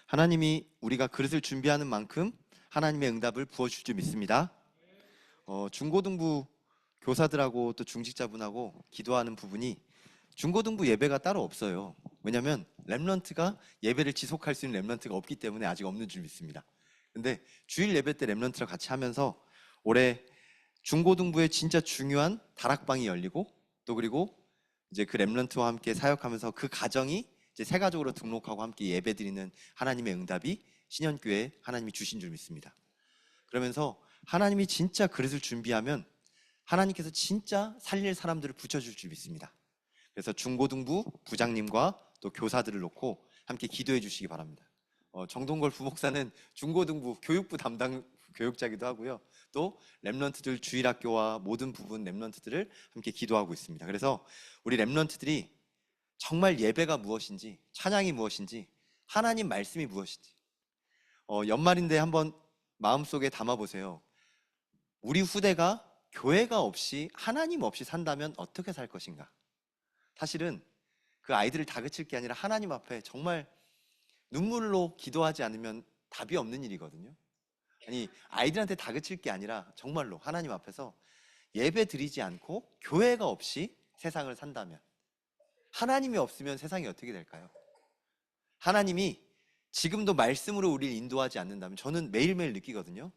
하나님이 우리가 그릇을 준비하는 만큼 하나님의 응답을 부어줄 줄 믿습니다. 중고등부 교사들하고 또 중직자분하고 기도하는 부분이 중고등부 예배가 따로 없어요. 왜냐하면 렘넌트가 예배를 지속할 수 있는 렘넌트가 없기 때문에 아직 없는 줄 믿습니다. 근데 주일 예배 때 렘넌트랑 같이 하면서 올해 중고등부에 진짜 중요한 다락방이 열리고 또 그리고 이제 그 렘넌트와 함께 사역하면서 그 가정이 이제 새 가족으로 등록하고 함께 예배드리는 하나님의 응답이 신현교회에 하나님이 주신 줄 믿습니다. 그러면서 하나님이 진짜 그릇을 준비하면 하나님께서 진짜 살릴 사람들을 붙여줄 줄 믿습니다. 그래서 중고등부 부장님과 또 교사들을 놓고 함께 기도해 주시기 바랍니다. 정동걸 부목사는 중고등부 교육부 담당 교육자기도 하고요. 또 렘넌트들 주일학교와 모든 부분 렘넌트들을 함께 기도하고 있습니다. 그래서 우리 렘넌트들이 정말 예배가 무엇인지, 찬양이 무엇인지, 하나님 말씀이 무엇인지 연말인데 한번 마음속에 담아보세요. 우리 후대가 교회가 없이 하나님 없이 산다면 어떻게 살 것인가? 사실은 그 아이들을 다그칠 게 아니라 하나님 앞에 정말 눈물로 기도하지 않으면 답이 없는 일이거든요. 아니, 아이들한테 다그칠 게 아니라 정말로 하나님 앞에서 예배 드리지 않고 교회가 없이 세상을 산다면, 하나님이 없으면 세상이 어떻게 될까요? 하나님이 지금도 말씀으로 우리를 인도하지 않는다면, 저는 매일매일 느끼거든요.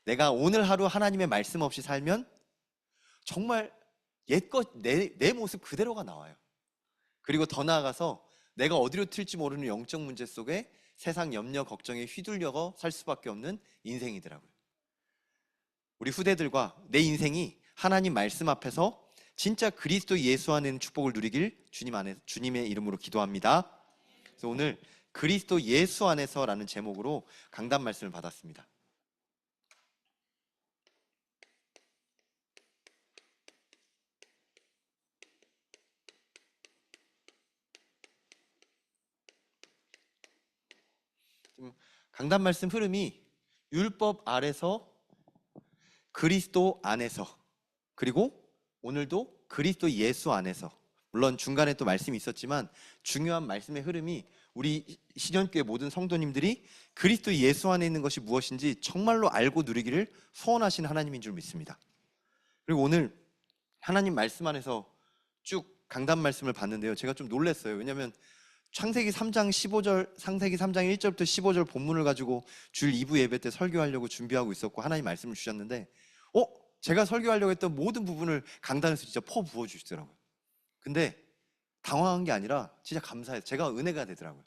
내가 오늘 하루 하나님의 말씀 없이 살면 정말 옛것 내 모습 그대로가 나와요. 그리고 더 나아가서 내가 어디로 튈지 모르는 영적 문제 속에 세상 염려 걱정에 휘둘려서 살 수밖에 없는 인생이더라고요. 우리 후대들과 내 인생이 하나님 말씀 앞에서 진짜 그리스도 예수 안에 있는 축복을 누리길 주님의 이름으로 기도합니다. 그래서 오늘 그리스도 예수 안에서라는 제목으로 강단 말씀을 받았습니다. 강단 말씀 흐름이 율법 아래서 그리스도 안에서, 그리고 오늘도 그리스도 예수 안에서, 물론 중간에 또 말씀이 있었지만 중요한 말씀의 흐름이 우리 신현교회 모든 성도님들이 그리스도 예수 안에 있는 것이 무엇인지 정말로 알고 누리기를 소원하시는 하나님인 줄 믿습니다. 그리고 오늘 하나님 말씀 안에서 쭉 강단 말씀을 봤는데요, 제가 좀 놀랐어요. 왜냐하면 창세기 3장 1절부터 15절 본문을 가지고 주일 2부 예배 때 설교하려고 준비하고 있었고 하나님 말씀을 주셨는데 제가 설교하려고 했던 모든 부분을 강단에서 진짜 퍼 부어 주시더라고요. 근데 당황한 게 아니라 진짜 감사해요. 제가 은혜가 되더라고요.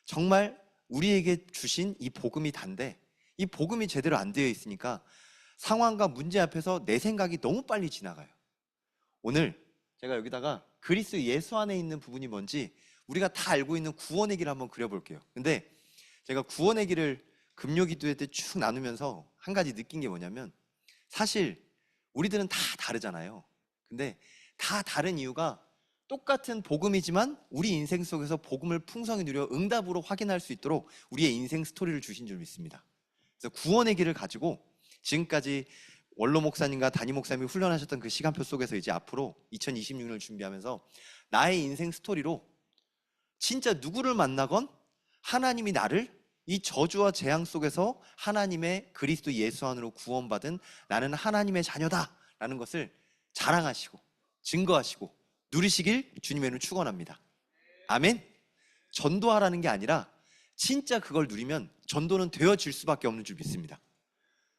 정말 우리에게 주신 이 복음이 단데 이 복음이 제대로 안 되어 있으니까 상황과 문제 앞에서 내 생각이 너무 빨리 지나가요. 오늘 제가 여기다가 그리스도 예수 안에 있는 부분이 뭔지 우리가 다 알고 있는 구원의 길을 한번 그려볼게요. 근데 제가 구원의 길을 금요기도회 때 쭉 나누면서 한 가지 느낀 게 뭐냐면, 사실 우리들은 다 다르잖아요. 근데 다 다른 이유가 똑같은 복음이지만 우리 인생 속에서 복음을 풍성히 누려 응답으로 확인할 수 있도록 우리의 인생 스토리를 주신 줄 믿습니다. 그래서 구원의 길을 가지고 지금까지 원로 목사님과 담임 목사님이 훈련하셨던 그 시간표 속에서 이제 앞으로 2026년을 준비하면서 나의 인생 스토리로 진짜 누구를 만나건 하나님이 나를 이 저주와 재앙 속에서 하나님의 그리스도 예수 안으로 구원받은 나는 하나님의 자녀다라는 것을 자랑하시고 증거하시고 누리시길 주님의 이름으로 축원합니다. 아멘. 전도하라는 게 아니라 진짜 그걸 누리면 전도는 되어질 수밖에 없는 줄 믿습니다.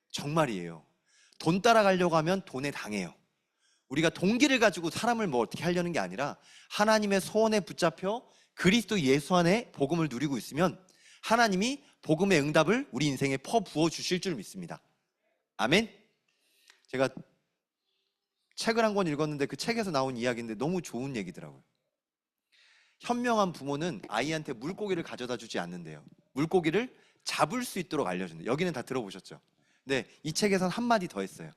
정말이에요. 돈 따라가려고 하면 돈에 당해요. 우리가 동기를 가지고 사람을 뭐 어떻게 하려는 게 아니라 하나님의 소원에 붙잡혀 그리스도 예수 안에 복음을 누리고 있으면 하나님이 복음의 응답을 우리 인생에 퍼 부어 주실 줄 믿습니다. 아멘. 제가 책을 한 권 읽었는데 그 책에서 나온 이야기인데 너무 좋은 얘기더라고요. 현명한 부모는 아이한테 물고기를 가져다 주지 않는데요, 물고기를 잡을 수 있도록 알려준대요. 여기는 다 들어보셨죠? 근데 이 책에선 한마디 더 했어요.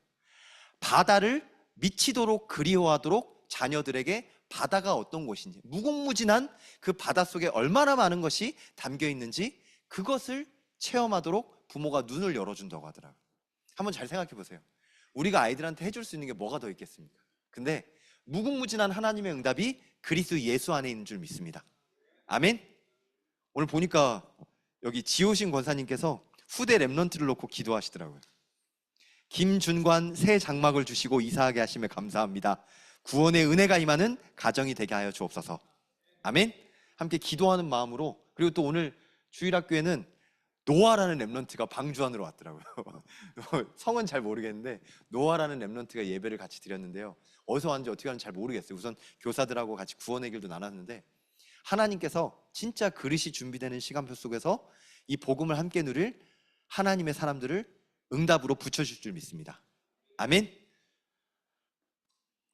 바다를 미치도록 그리워하도록 자녀들에게 바다가 어떤 곳인지, 무궁무진한 그 바다 속에 얼마나 많은 것이 담겨 있는지 그것을 체험하도록 부모가 눈을 열어준다고 하더라고요. 한번 잘 생각해 보세요. 우리가 아이들한테 해줄 수 있는 게 뭐가 더 있겠습니까? 근데 무궁무진한 하나님의 응답이 그리스도 예수 안에 있는 줄 믿습니다. 아멘. 오늘 보니까 여기 지호신 권사님께서 후대 랩런트를 놓고 기도하시더라고요. 김준관 새 장막을 주시고 이사하게 하심에 감사합니다. 구원의 은혜가 임하는 가정이 되게 하여 주옵소서. 아멘. 함께 기도하는 마음으로. 그리고 또 오늘 주일학교에는 노아라는 랩런트가 방주안으로 왔더라고요. 성은 잘 모르겠는데 노아라는 랩런트가 예배를 같이 드렸는데요. 어디서 왔는지 어떻게 하는지 잘 모르겠어요. 우선 교사들하고 같이 구원의 길도 나눴는데, 하나님께서 진짜 그릇이 준비되는 시간표 속에서 이 복음을 함께 누릴 하나님의 사람들을 응답으로 붙여줄 줄 믿습니다. 아멘.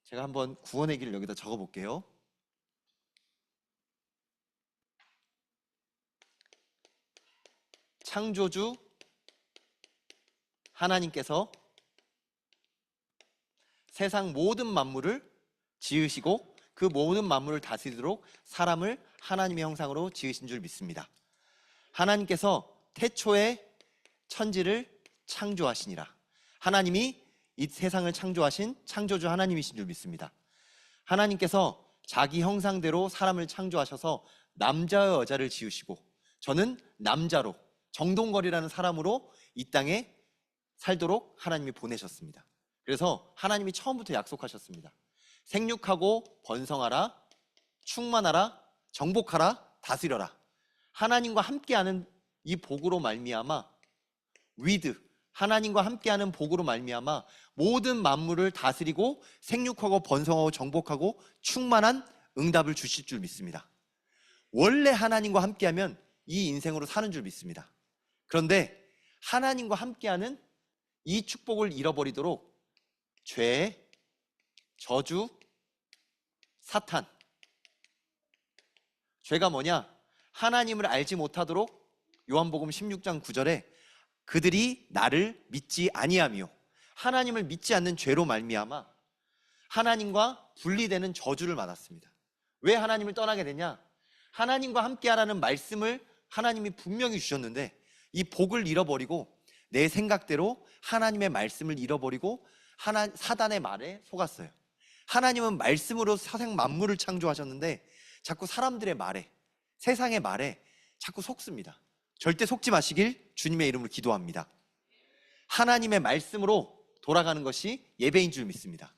제가 한번 구원의 길을 여기다 적어볼게요. 창조주 하나님께서 세상 모든 만물을 지으시고 그 모든 만물을 다스리도록 사람을 하나님의 형상으로 지으신 줄 믿습니다. 하나님께서 태초에 천지를 창조하시니라. 하나님이 이 세상을 창조하신 창조주 하나님이신 줄 믿습니다. 하나님께서 자기 형상대로 사람을 창조하셔서 남자와 여자를 지으시고 저는 남자로 정동걸이라는 사람으로 이 땅에 살도록 하나님이 보내셨습니다. 그래서 하나님이 처음부터 약속하셨습니다. 생육하고 번성하라, 충만하라, 정복하라, 다스려라. 하나님과 함께하는 이 복으로 말미암아 with, 하나님과 함께하는 복으로 말미암아 모든 만물을 다스리고 생육하고 번성하고 정복하고 충만한 응답을 주실 줄 믿습니다. 원래 하나님과 함께하면 이 인생으로 사는 줄 믿습니다. 그런데 하나님과 함께하는 이 축복을 잃어버리도록 죄, 저주, 사탄. 죄가 뭐냐? 하나님을 알지 못하도록 요한복음 16장 9절에 그들이 나를 믿지 아니하며, 하나님을 믿지 않는 죄로 말미암아 하나님과 분리되는 저주를 받았습니다. 왜 하나님을 떠나게 되냐? 하나님과 함께하라는 말씀을 하나님이 분명히 주셨는데 이 복을 잃어버리고 내 생각대로 하나님의 말씀을 잃어버리고 사단의 말에 속았어요. 하나님은 말씀으로 세상 만물을 창조하셨는데 자꾸 사람들의 말에, 세상의 말에 자꾸 속습니다. 절대 속지 마시길 주님의 이름으로 기도합니다. 하나님의 말씀으로 돌아가는 것이 예배인 줄 믿습니다.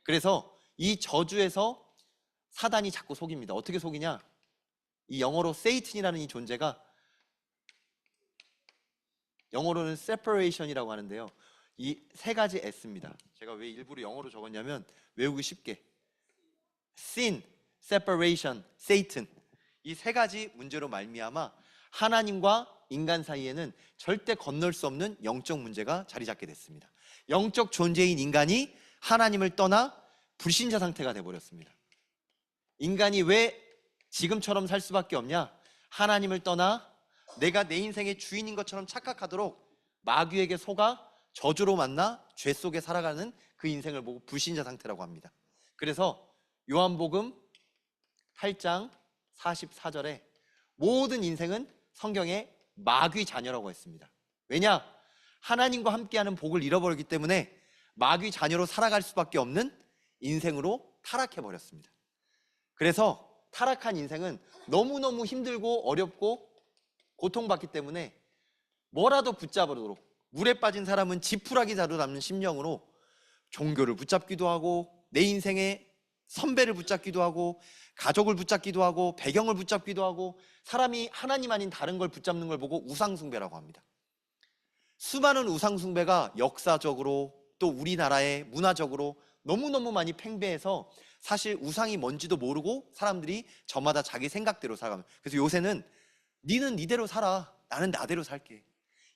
그래서 이 저주에서 사단이 자꾸 속입니다. 어떻게 속이냐? 이 영어로 세이튼이라는 이 존재가, 영어로는 separation이라고 하는데요, 이 세 가지 S입니다. 제가 왜 일부러 영어로 적었냐면 외우기 쉽게. sin, separation, Satan, 이 세 가지 문제로 말미암아 하나님과 인간 사이에는 절대 건널 수 없는 영적 문제가 자리 잡게 됐습니다. 영적 존재인 인간이 하나님을 떠나 불신자 상태가 돼버렸습니다. 인간이 왜 지금처럼 살 수밖에 없냐? 하나님을 떠나 내가 내 인생의 주인인 것처럼 착각하도록 마귀에게 속아 저주로 만나 죄 속에 살아가는 그 인생을 보고 불신자 상태라고 합니다. 그래서 요한복음 8장 44절에 모든 인생은 성경에 마귀 자녀라고 했습니다. 왜냐? 하나님과 함께하는 복을 잃어버렸기 때문에 마귀 자녀로 살아갈 수밖에 없는 인생으로 타락해버렸습니다. 그래서 타락한 인생은 너무너무 힘들고 어렵고 고통받기 때문에 뭐라도 붙잡으도록, 물에 빠진 사람은 지푸라기 자루 담는 심령으로 종교를 붙잡기도 하고 내 인생의 선배를 붙잡기도 하고 가족을 붙잡기도 하고 배경을 붙잡기도 하고 사람이 하나님 아닌 다른 걸 붙잡는 걸 보고 우상숭배라고 합니다. 수많은 우상숭배가 역사적으로 또 우리나라의 문화적으로 너무너무 많이 팽배해서 사실 우상이 뭔지도 모르고 사람들이 저마다 자기 생각대로 살아갑니다. 그래서 요새는 니는 니대로 살아, 나는 나대로 살게.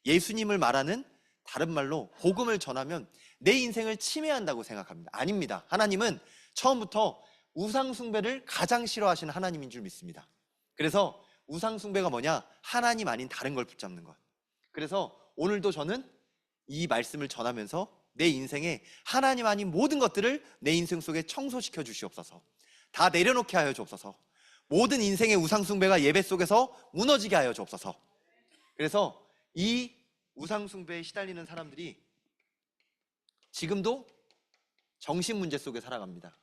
예수님을 말하는, 다른 말로 복음을 전하면 내 인생을 침해한다고 생각합니다. 아닙니다. 하나님은 처음부터 우상숭배를 가장 싫어하시는 하나님인 줄 믿습니다. 그래서 우상숭배가 뭐냐? 하나님 아닌 다른 걸 붙잡는 것. 그래서 오늘도 저는 이 말씀을 전하면서 내 인생에 하나님 아닌 모든 것들을 내 인생 속에 청소시켜 주시옵소서. 다 내려놓게 하여 주옵소서. 모든 인생의 우상숭배가 예배 속에서 무너지게 하여 주옵소서. 그래서 이 우상숭배에 시달리는 사람들이 지금도 정신문제 속에 살아갑니다.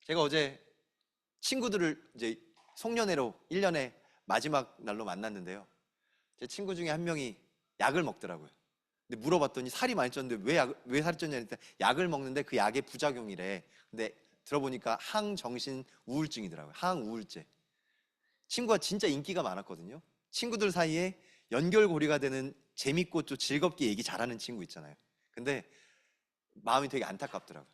제가 어제 친구들을 이제 송년회로 1년의 마지막 날로 만났는데요, 제 친구 중에 한 명이 약을 먹더라고요. 근데 물어봤더니 살이 많이 쪘는데 왜 살이 쪘냐 했더니 약을 먹는데 그 약의 부작용이래. 근데 들어보니까 항정신 우울증이더라고요. 항우울제. 친구가 진짜 인기가 많았거든요. 친구들 사이에 연결고리가 되는 재밌고 또 즐겁게 얘기 잘하는 친구 있잖아요. 근데 마음이 되게 안타깝더라고요.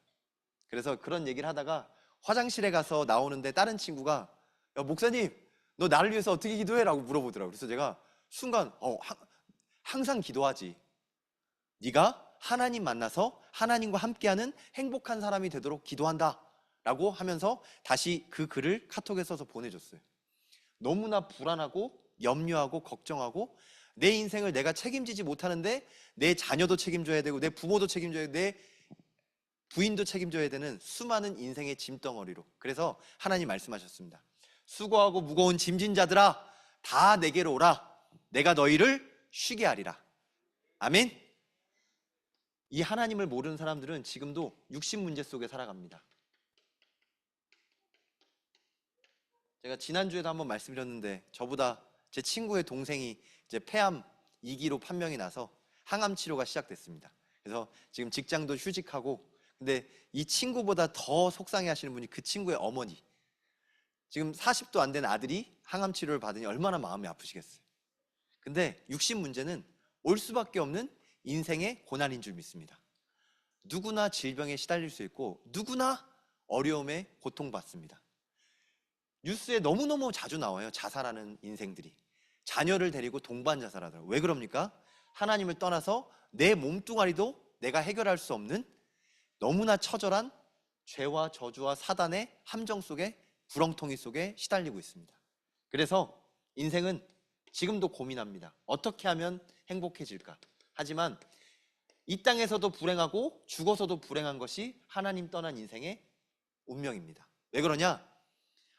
그래서 그런 얘기를 하다가 화장실에 가서 나오는데 다른 친구가 야, 목사님 너 나를 위해서 어떻게 기도해? 라고 물어보더라고요. 그래서 제가 순간 항상 기도하지. 네가 하나님 만나서 하나님과 함께하는 행복한 사람이 되도록 기도한다 라고 하면서 다시 그 글을 카톡에 써서 보내줬어요. 너무나 불안하고 염려하고 걱정하고 내 인생을 내가 책임지지 못하는데 내 자녀도 책임져야 되고 내 부모도 책임져야 되고 내 부인도 책임져야 되는 수많은 인생의 짐덩어리로. 그래서 하나님 말씀하셨습니다. 수고하고 무거운 짐진 자들아 다 내게로 오라. 내가 너희를 쉬게 하리라. 아멘. 이 하나님을 모르는 사람들은 지금도 육신 문제 속에 살아갑니다. 제가 지난주에도 한번 말씀드렸는데 저보다 제 친구의 동생이 이제 폐암 2기로 판명이 나서 항암 치료가 시작됐습니다. 그래서 지금 직장도 휴직하고, 근데 이 친구보다 더 속상해 하시는 분이 그 친구의 어머니. 지금 40도 안 된 아들이 항암 치료를 받으니 얼마나 마음이 아프시겠어요. 근데 육신 문제는 올 수밖에 없는 인생의 고난인 줄 믿습니다. 누구나 질병에 시달릴 수 있고 누구나 어려움에 고통받습니다. 뉴스에 너무너무 자주 나와요. 자살하는 인생들이. 자녀를 데리고 동반 자살하더라고요. 왜 그럽니까? 하나님을 떠나서 내 몸뚱아리도 내가 해결할 수 없는 너무나 처절한 죄와 저주와 사단의 함정 속에, 구렁텅이 속에 시달리고 있습니다. 그래서 인생은 지금도 고민합니다. 어떻게 하면 행복해질까? 하지만 이 땅에서도 불행하고 죽어서도 불행한 것이 하나님 떠난 인생의 운명입니다. 왜 그러냐?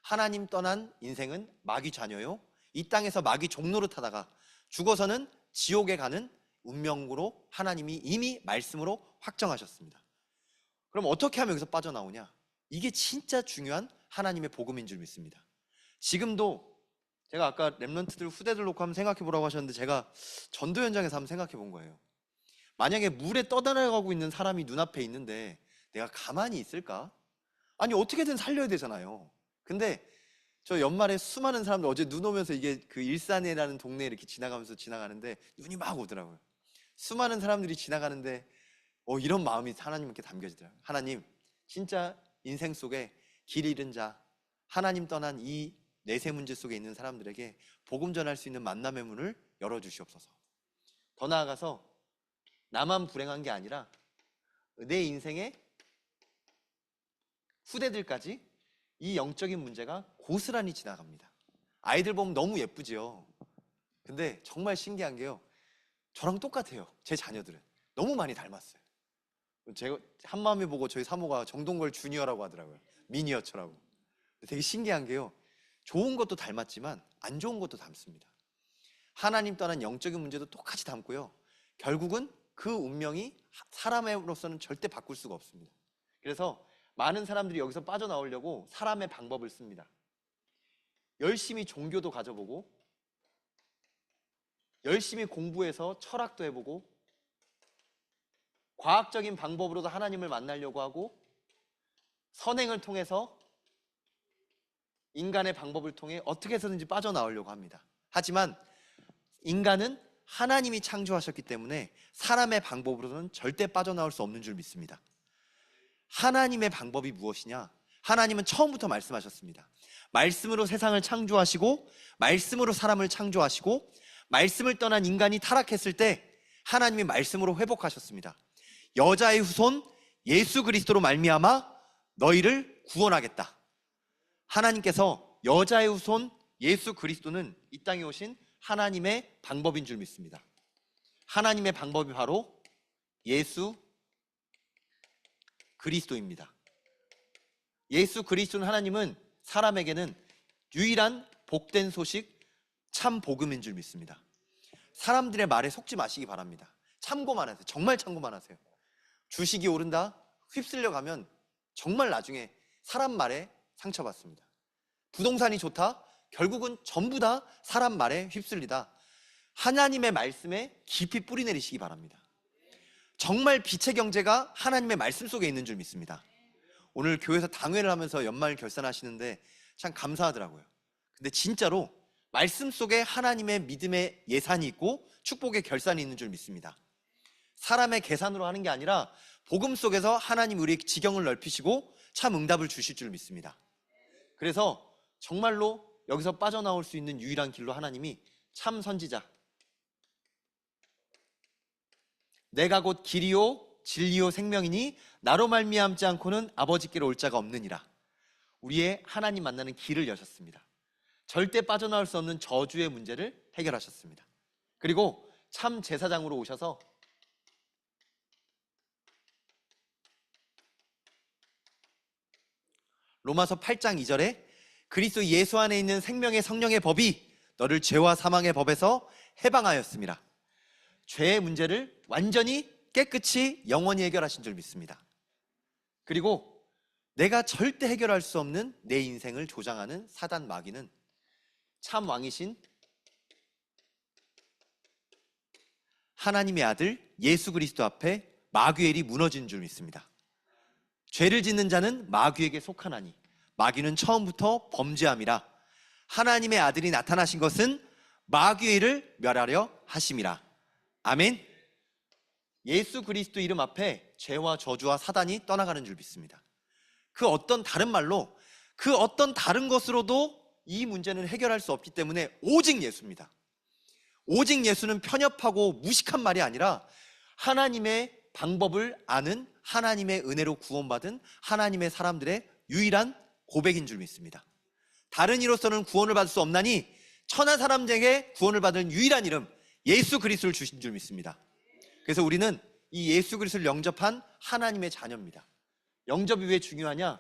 하나님 떠난 인생은 마귀 자녀요. 이 땅에서 마귀 종로를 타다가 죽어서는 지옥에 가는 운명으로 하나님이 이미 말씀으로 확정하셨습니다. 그럼 어떻게 하면 여기서 빠져나오냐? 이게 진짜 중요한 하나님의 복음인 줄 믿습니다. 지금도 제가 아까 랩런트들 후대들 놓고 한번 생각해 보라고 하셨는데 제가 전도 현장에서 한번 생각해 본 거예요. 만약에 물에 떠나가고 있는 사람이 눈앞에 있는데 내가 가만히 있을까? 아니 어떻게든 살려야 되잖아요. 근데 저 연말에 수많은 사람들, 어제 눈 오면서 이게 그 일산이라는 동네 이렇게 지나가면서 지나가는데 눈이 막 오더라고요. 수많은 사람들이 지나가는데 이런 마음이 하나님께 담겨지더라고요. 하나님, 진짜 인생 속에 길 잃은 자, 하나님 떠난 이 내세 문제 속에 있는 사람들에게 복음 전할 수 있는 만남의 문을 열어주시옵소서. 더 나아가서 나만 불행한 게 아니라 내 인생의 후대들까지 이 영적인 문제가 고스란히 지나갑니다. 아이들 보면 너무 예쁘지요. 근데 정말 신기한 게요, 저랑 똑같아요. 제 자녀들은 너무 많이 닮았어요. 제가 한마음에 보고 저희 사모가 정동걸 주니어라고 하더라고요. 미니어처라고. 되게 신기한 게요, 좋은 것도 닮았지만 안 좋은 것도 닮습니다. 하나님 떠난 영적인 문제도 똑같이 닮고요, 결국은 그 운명이 사람으로서는 절대 바꿀 수가 없습니다. 그래서 많은 사람들이 여기서 빠져나오려고 사람의 방법을 씁니다. 열심히 종교도 가져보고, 열심히 공부해서 철학도 해보고, 과학적인 방법으로도 하나님을 만나려고 하고, 선행을 통해서 인간의 방법을 통해 어떻게 해서든지 빠져나오려고 합니다. 하지만 인간은 하나님이 창조하셨기 때문에 사람의 방법으로는 절대 빠져나올 수 없는 줄 믿습니다. 하나님의 방법이 무엇이냐? 하나님은 처음부터 말씀하셨습니다. 말씀으로 세상을 창조하시고, 말씀으로 사람을 창조하시고, 말씀을 떠난 인간이 타락했을 때 하나님이 말씀으로 회복하셨습니다. 여자의 후손 예수 그리스도로 말미암아 너희를 구원하겠다. 하나님께서 여자의 후손 예수 그리스도는 이 땅에 오신 하나님의 방법인 줄 믿습니다. 하나님의 방법이 바로 예수 그리스도입니다. 예수 그리스도는, 하나님은 사람에게는 유일한 복된 소식, 참 복음인 줄 믿습니다. 사람들의 말에 속지 마시기 바랍니다. 참고만 하세요. 정말 참고만 하세요. 주식이 오른다 휩쓸려 가면 정말 나중에 사람 말에 상처받습니다. 부동산이 좋다, 결국은 전부 다 사람 말에 휩쓸리다. 하나님의 말씀에 깊이 뿌리 내리시기 바랍니다. 정말 빛의 경제가 하나님의 말씀 속에 있는 줄 믿습니다. 오늘 교회에서 당회를 하면서 연말 결산하시는데 참 감사하더라고요. 근데 진짜로 말씀 속에 하나님의 믿음의 예산이 있고 축복의 결산이 있는 줄 믿습니다. 사람의 계산으로 하는 게 아니라 복음 속에서 하나님 우리의 지경을 넓히시고 참 응답을 주실 줄 믿습니다. 그래서 정말로 여기서 빠져나올 수 있는 유일한 길로 하나님이 참 선지자, 내가 곧 길이요 진리요 생명이니 나로 말미암지 않고는 아버지께로 올 자가 없느니라. 우리의 하나님 만나는 길을 여셨습니다. 절대 빠져나올 수 없는 저주의 문제를 해결하셨습니다. 그리고 참 제사장으로 오셔서 로마서 8장 2절에 그리스도 예수 안에 있는 생명의 성령의 법이 너를 죄와 사망의 법에서 해방하였습니다. 죄의 문제를 완전히 깨끗이 영원히 해결하신 줄 믿습니다. 그리고 내가 절대 해결할 수 없는 내 인생을 조장하는 사단 마귀는 참 왕이신 하나님의 아들 예수 그리스도 앞에 마귀엘이 무너진 줄 믿습니다. 죄를 짓는 자는 마귀에게 속하나니 마귀는 처음부터 범죄함이라. 하나님의 아들이 나타나신 것은 마귀를 멸하려 하심이라. 아멘. 예수 그리스도 이름 앞에 죄와 저주와 사단이 떠나가는 줄 믿습니다. 그 어떤 다른 말로, 그 어떤 다른 것으로도 이 문제는 해결할 수 없기 때문에 오직 예수입니다. 오직 예수는 편협하고 무식한 말이 아니라 하나님의 방법을 아는, 하나님의 은혜로 구원받은 하나님의 사람들의 유일한 고백인 줄 믿습니다. 다른 이로서는 구원을 받을 수 없나니 천하 사람들에게 구원을 받은 유일한 이름 예수 그리스도를 주신 줄 믿습니다. 그래서 우리는 이 예수 그리스도를 영접한 하나님의 자녀입니다. 영접이 왜 중요하냐?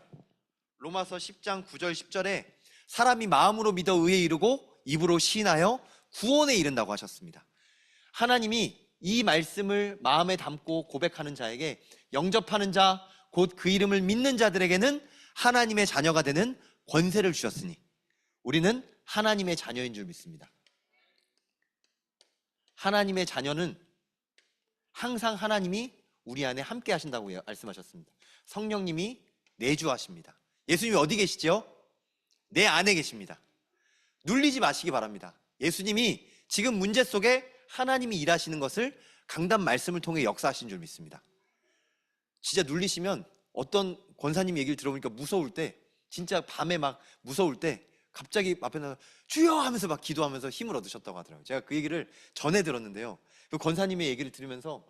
로마서 10장 9절 10절에 사람이 마음으로 믿어 의에 이르고 입으로 시인하여 구원에 이른다고 하셨습니다. 하나님이 이 말씀을 마음에 담고 고백하는 자에게, 영접하는 자, 곧 그 이름을 믿는 자들에게는 하나님의 자녀가 되는 권세를 주셨으니 우리는 하나님의 자녀인 줄 믿습니다. 하나님의 자녀는 항상 하나님이 우리 안에 함께 하신다고 말씀하셨습니다. 성령님이 내주하십니다. 예수님이 어디 계시죠? 내 안에 계십니다. 눌리지 마시기 바랍니다. 예수님이 지금 문제 속에 하나님이 일하시는 것을 강단 말씀을 통해 역사하신 줄 믿습니다. 진짜 눌리시면, 어떤 권사님 얘기를 들어보니까 무서울 때, 진짜 밤에 막 무서울 때 갑자기 앞에 나서 주여 하면서 막 기도하면서 힘을 얻으셨다고 하더라고요. 제가 그 얘기를 전에 들었는데요, 그 권사님의 얘기를 들으면서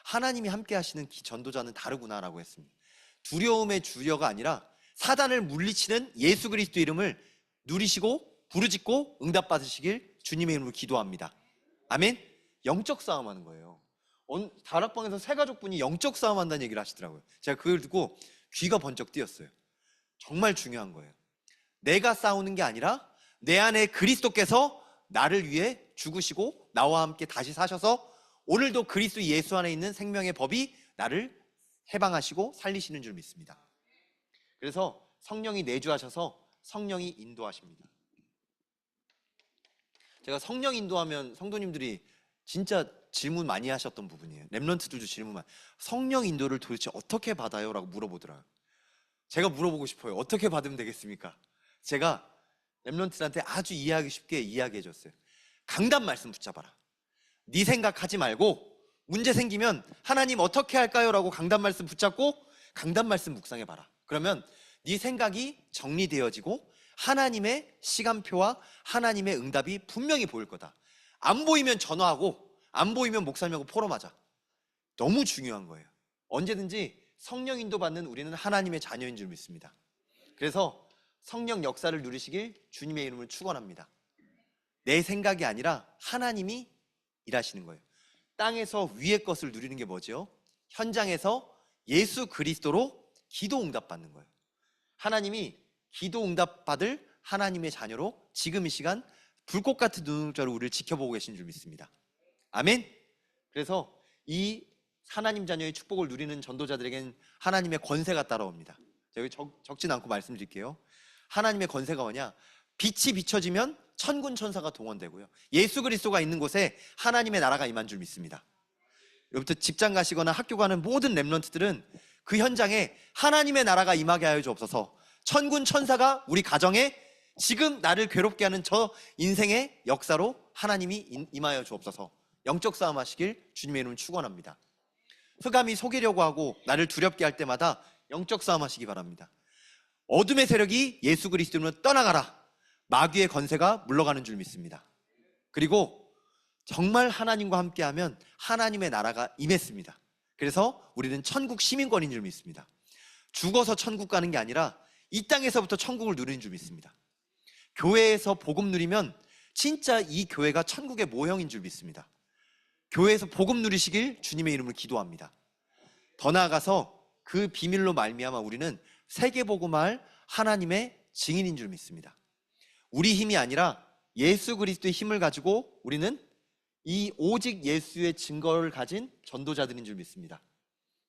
하나님이 함께 하시는 전도자는 다르구나라고 했습니다. 두려움의 주여가 아니라 사단을 물리치는 예수 그리스도 이름을 누리시고 부르짖고 응답받으시길 주님의 이름으로 기도합니다. 아멘. 영적 싸움하는 거예요. 다락방에서 세 가족분이 영적 싸움한다는 얘기를 하시더라고요. 제가 그걸 듣고 귀가 번쩍 뜨였어요. 정말 중요한 거예요. 내가 싸우는 게 아니라 내 안에 그리스도께서 나를 위해 죽으시고 나와 함께 다시 사셔서 오늘도 그리스도 예수 안에 있는 생명의 법이 나를 해방하시고 살리시는 줄 믿습니다. 그래서 성령이 내주하셔서 성령이 인도하십니다. 제가 성령 인도하면 성도님들이 진짜 질문 많이 하셨던 부분이에요. 렘넌트들도 질문 많이. 성령 인도를 도대체 어떻게 받아요? 라고 물어보더라고요. 제가 물어보고 싶어요. 어떻게 받으면 되겠습니까? 제가 렘넌트들한테 아주 이해하기 쉽게 이야기해 줬어요. 강단 말씀 붙잡아라. 네 생각하지 말고 문제 생기면 하나님 어떻게 할까요? 라고 강단 말씀 붙잡고 강단 말씀 묵상해 봐라. 그러면 네 생각이 정리되어지고 하나님의 시간표와 하나님의 응답이 분명히 보일 거다. 안 보이면 전화하고 안 보이면 목사님하고 포럼하자. 너무 중요한 거예요. 언제든지 성령 인도 받는 우리는 하나님의 자녀인 줄 믿습니다. 그래서 성령 역사를 누리시길 주님의 이름을 축원합니다. 내 생각이 아니라 하나님이 일하시는 거예요. 땅에서 위의 것을 누리는 게 뭐죠? 현장에서 예수 그리스도로 기도 응답 받는 거예요. 하나님이 기도 응답 받을 하나님의 자녀로 지금 이 시간 불꽃 같은 눈동자로 우리를 지켜보고 계신 줄 믿습니다. 아멘. 그래서 이 하나님 자녀의 축복을 누리는 전도자들에게는 하나님의 권세가 따라옵니다. 제가 적진 않고 말씀드릴게요. 하나님의 권세가 뭐냐? 빛이 비춰지면 천군 천사가 동원되고요. 예수 그리스도가 있는 곳에 하나님의 나라가 임한 줄 믿습니다. 여러분들 직장 가시거나 학교 가는 모든 렘넌트들은 그 현장에 하나님의 나라가 임하게 하여 주옵소서. 천군 천사가 우리 가정에 지금 나를 괴롭게 하는 저 인생의 역사로 하나님이 임하여 주옵소서. 영적 싸움 하시길 주님의 이름으로 축원합니다. 흑암이 속이려고 하고 나를 두렵게 할 때마다 영적 싸움 하시기 바랍니다. 어둠의 세력이 예수 그리스도로 떠나가라. 마귀의 권세가 물러가는 줄 믿습니다. 그리고 정말 하나님과 함께하면 하나님의 나라가 임했습니다. 그래서 우리는 천국 시민권인 줄 믿습니다. 죽어서 천국 가는 게 아니라 이 땅에서부터 천국을 누리는 줄 믿습니다. 교회에서 복음 누리면 진짜 이 교회가 천국의 모형인 줄 믿습니다. 교회에서 복음 누리시길 주님의 이름으로 기도합니다. 더 나아가서 그 비밀로 말미암아 우리는 세계복음할 하나님의 증인인 줄 믿습니다. 우리 힘이 아니라 예수 그리스도의 힘을 가지고 우리는 이 오직 예수의 증거를 가진 전도자들인 줄 믿습니다.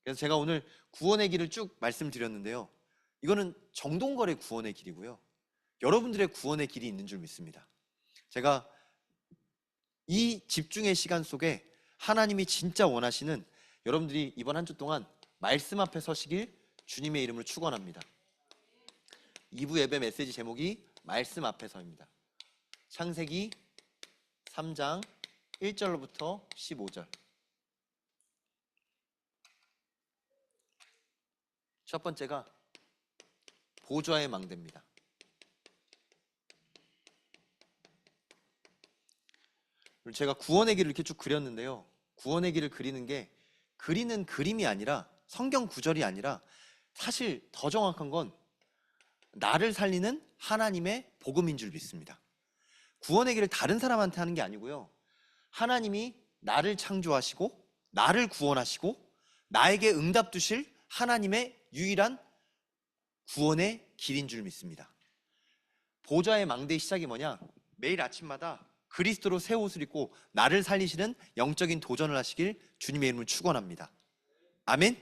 그래서 제가 오늘 구원의 길을 쭉 말씀드렸는데요, 이거는 정동걸의 구원의 길이고요, 여러분들의 구원의 길이 있는 줄 믿습니다. 제가 이 집중의 시간 속에 하나님이 진짜 원하시는 여러분들이 이번 한 주 동안 말씀 앞에 서시길 주님의 이름으로 축원합니다. 2부 예배 메시지 제목이 말씀 앞에서입니다. 창세기 3장 1절로부터 15절. 첫 번째가 보좌의 망대입니다. 제가 구원의 길을 이렇게 쭉 그렸는데요, 구원의 길을 그리는 게 그리는 그림이 아니라 성경 구절이 아니라 사실 더 정확한 건 나를 살리는 하나님의 복음인 줄 믿습니다. 구원의 길을 다른 사람한테 하는 게 아니고요, 하나님이 나를 창조하시고 나를 구원하시고 나에게 응답 주실 하나님의 유일한 구원의 길인 줄 믿습니다. 보좌의 망대의 시작이 뭐냐? 매일 아침마다 그리스도로 새 옷을 입고 나를 살리시는 영적인 도전을 하시길 주님의 이름으로 축원합니다. 아멘.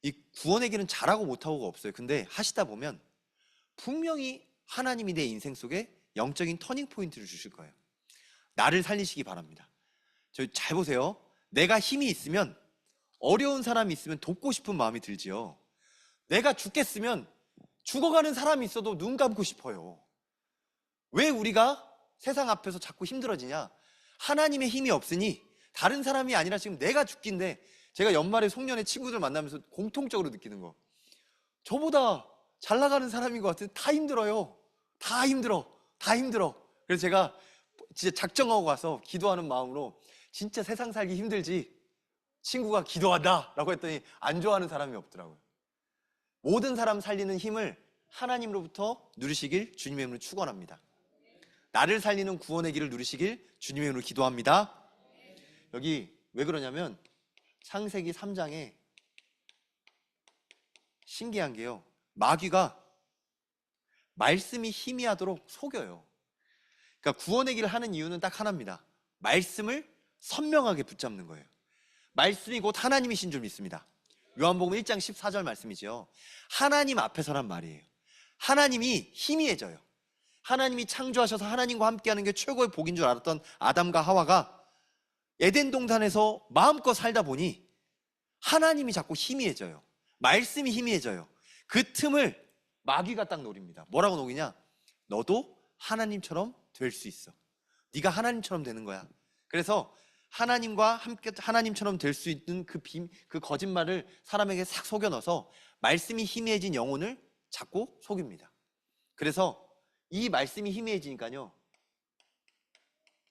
이 구원의 길은 잘하고 못하고가 없어요. 근데 하시다 보면 분명히 하나님이 내 인생 속에 영적인 터닝 포인트를 주실 거예요. 나를 살리시기 바랍니다. 저 잘 보세요. 내가 힘이 있으면, 어려운 사람이 있으면 돕고 싶은 마음이 들지요. 내가 죽겠으면 죽어가는 사람이 있어도 눈 감고 싶어요. 왜 우리가 세상 앞에서 자꾸 힘들어지냐? 하나님의 힘이 없으니, 다른 사람이 아니라 지금 내가 죽긴데, 제가 연말에 송년회 친구들 만나면서 공통적으로 느끼는 거, 저보다 잘 나가는 사람인 것 같은데 다 힘들어요. 다 힘들어. 다 힘들어. 그래서 제가 진짜 작정하고 가서 기도하는 마음으로, 진짜 세상 살기 힘들지, 친구가 기도한다 라고 했더니 안 좋아하는 사람이 없더라고요. 모든 사람 살리는 힘을 하나님으로부터 누리시길 주님의 이름으로 축원합니다. 나를 살리는 구원의 길을 누리시길 주님의 이름으로 기도합니다. 여기 왜 그러냐면 창세기 3장에 신기한 게요, 마귀가 말씀이 희미하도록 속여요. 그러니까 구원의 길을 하는 이유는 딱 하나입니다. 말씀을 선명하게 붙잡는 거예요. 말씀이 곧 하나님이신 줄 믿습니다. 요한복음 1장 14절 말씀이죠. 하나님 앞에서란 말이에요. 하나님이 희미해져요. 하나님이 창조하셔서 하나님과 함께하는 게 최고의 복인 줄 알았던 아담과 하와가 에덴 동산에서 마음껏 살다 보니 하나님이 자꾸 희미해져요. 말씀이 희미해져요. 그 틈을 마귀가 딱 노립니다. 뭐라고 녹이냐? 너도 하나님처럼 될 수 있어. 네가 하나님처럼 되는 거야. 그래서 하나님과 함께 하나님처럼 될 수 있는 그 거짓말을 사람에게 싹 속여 넣어서 말씀이 희미해진 영혼을 자꾸 속입니다. 그래서 이 말씀이 희미해지니까요,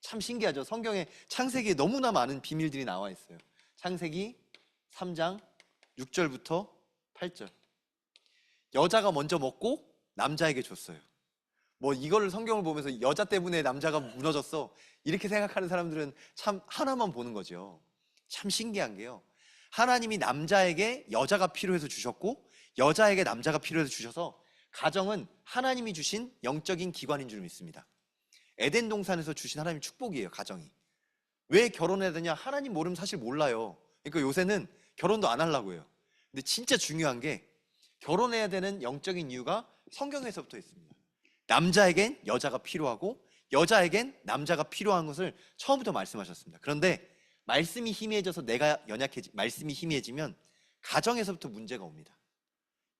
참 신기하죠. 성경에 창세기에 너무나 많은 비밀들이 나와 있어요. 창세기 3장 6절부터 8절. 여자가 먼저 먹고 남자에게 줬어요. 뭐 이거를 성경을 보면서 여자 때문에 남자가 무너졌어, 이렇게 생각하는 사람들은 참 하나만 보는 거죠. 참 신기한 게요, 하나님이 남자에게 여자가 필요해서 주셨고 여자에게 남자가 필요해서 주셔서 가정은 하나님이 주신 영적인 기관인 줄 믿습니다. 에덴 동산에서 주신 하나님의 축복이에요, 가정이. 왜 결혼해야 되냐? 하나님 모르면 사실 몰라요. 그러니까 요새는 결혼도 안 하려고 해요. 근데 진짜 중요한 게, 결혼해야 되는 영적인 이유가 성경에서부터 있습니다. 남자에겐 여자가 필요하고 여자에겐 남자가 필요한 것을 처음부터 말씀하셨습니다. 그런데 말씀이 희미해져서 말씀이 희미해지면 가정에서부터 문제가 옵니다.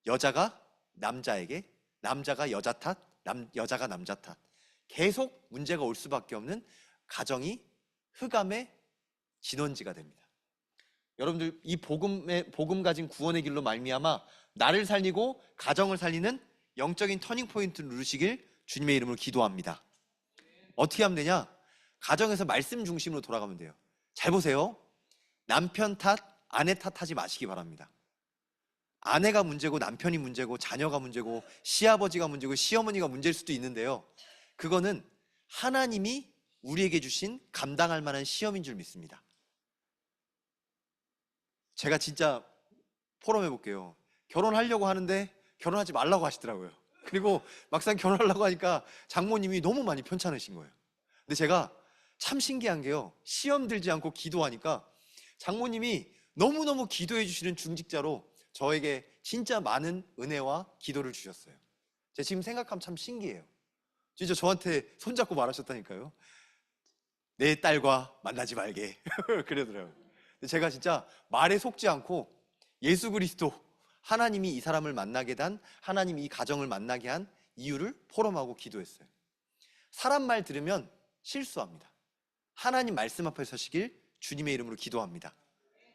여자가 남자에게, 남자가 여자 탓, 여자가 남자 탓. 계속 문제가 올 수밖에 없는 가정이 흑암의 진원지가 됩니다. 여러분들, 이 복음 가진 구원의 길로 말미암아 나를 살리고 가정을 살리는 영적인 터닝 포인트를 누르시길 주님의 이름으로 기도합니다. 어떻게 하면 되냐? 가정에서 말씀 중심으로 돌아가면 돼요. 잘 보세요. 남편 탓, 아내 탓하지 마시기 바랍니다. 아내가 문제고 남편이 문제고 자녀가 문제고 시아버지가 문제고 시어머니가 문제일 수도 있는데요, 그거는 하나님이 우리에게 주신 감당할 만한 시험인 줄 믿습니다. 제가 진짜 포럼해 볼게요. 결혼하려고 하는데 결혼하지 말라고 하시더라고요. 그리고 막상 결혼하려고 하니까 장모님이 너무 많이 편찮으신 거예요. 근데 제가 참 신기한 게요, 시험 들지 않고 기도하니까 장모님이 너무너무 기도해 주시는 중직자로 저에게 진짜 많은 은혜와 기도를 주셨어요. 제가 지금 생각하면 참 신기해요. 진짜 저한테 손잡고 말하셨다니까요. 내 딸과 만나지 말게 그러더라고요. 근데 제가 진짜 말에 속지 않고 예수 그리스도, 하나님이 이 사람을 만나게 한, 하나님이 이 가정을 만나게 한 이유를 포럼하고 기도했어요. 사람 말 들으면 실수합니다. 하나님 말씀 앞에 서시길 주님의 이름으로 기도합니다.